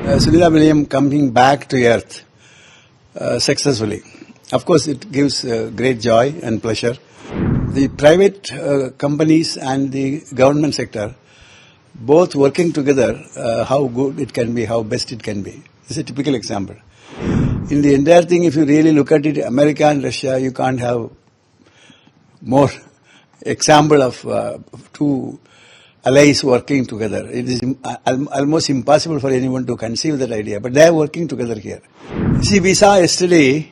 Sunita coming back to Earth successfully. Of course, it gives great joy and pleasure. The private companies and the government sector, both working together, how good it can be, how best it can be. This is a typical example. In the entire thing, if you really look at it, America and Russia, you can't have more example of two allies working together. It is almost impossible for anyone to conceive that idea, but they are working together here. See, we saw yesterday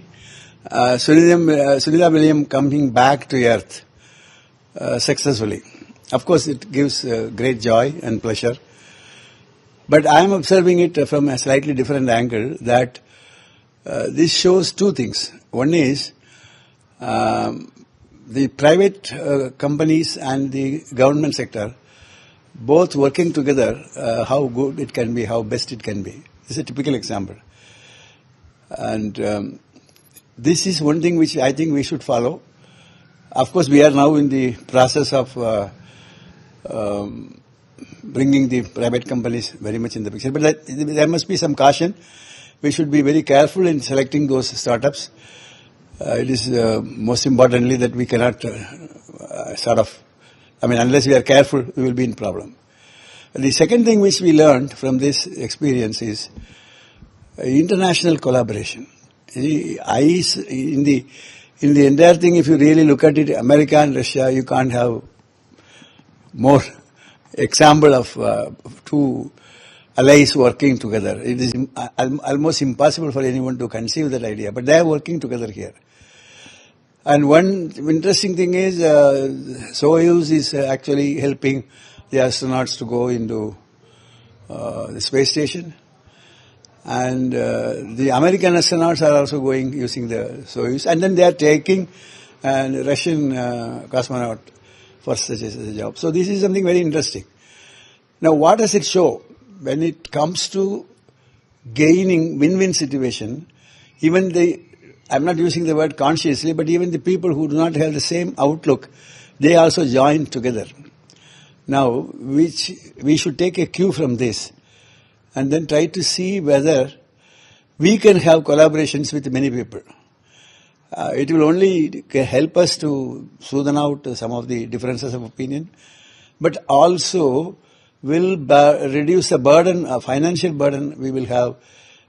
Sunita coming back to Earth successfully. Of course, it gives great joy and pleasure. But I am observing it from a slightly different angle, that this shows two things. One is the private companies and the government sector, both working together, how good it can be, how best it can be. This is a typical example. And this is one thing which I think we should follow. Of course, we are now in the process of bringing the private companies very much in the picture. But there must be some caution. We should be very careful in selecting those startups. It is most importantly that we cannot unless we are careful, we will be in problem. The second thing which we learned from this experience is international collaboration. In the entire thing, if you really look at it, America and Russia, you can't have more example of two allies working together. It is almost impossible for anyone to conceive that idea, but they are working together here. And one interesting thing is Soyuz is actually helping the astronauts to go into the space station. And the American astronauts are also going using the Soyuz. And then they are taking a Russian cosmonaut for such a job. So this is something very interesting. Now, what does it show? When it comes to gaining win-win situation, even I'm not using the word consciously, but even the people who do not have the same outlook, they also join together. Now, which we should take a cue from this and then try to see whether we can have collaborations with many people. It will only help us to smoothen out some of the differences of opinion, but also will reduce the burden, a financial burden we will have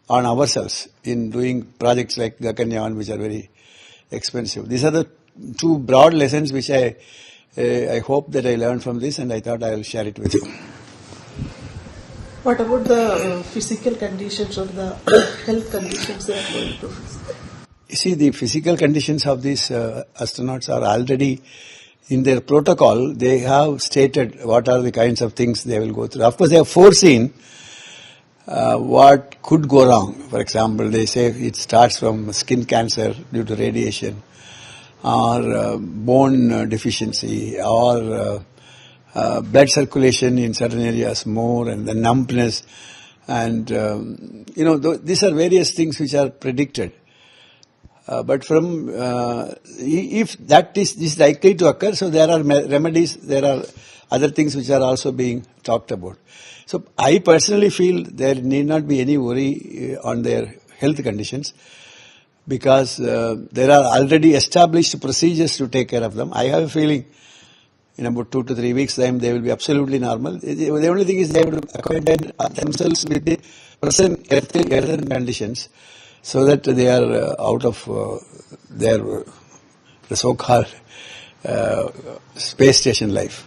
on ourselves in doing projects like Gaganyaan, which are very expensive. These are the two broad lessons which I hope that I learned from this, and I thought I will share it with you. What about the physical conditions or the health conditions they are going to face? You see, the physical conditions of these astronauts are already in their protocol. They have stated what are the kinds of things they will go through. Of course, they have foreseen what could go wrong. For example, they say it starts from skin cancer due to radiation, or bone deficiency, or blood circulation in certain areas more, and the numbness, and these are various things which are predicted. But from if that is likely to occur, so there are remedies, there are other things which are also being talked about. So I personally feel there need not be any worry on their health conditions, because there are already established procedures to take care of them. I have a feeling in about 2 to 3 weeks' time they will be absolutely normal. The only thing is they have to acquaint themselves with the present earth conditions, so that they are out of their the so-called space station life.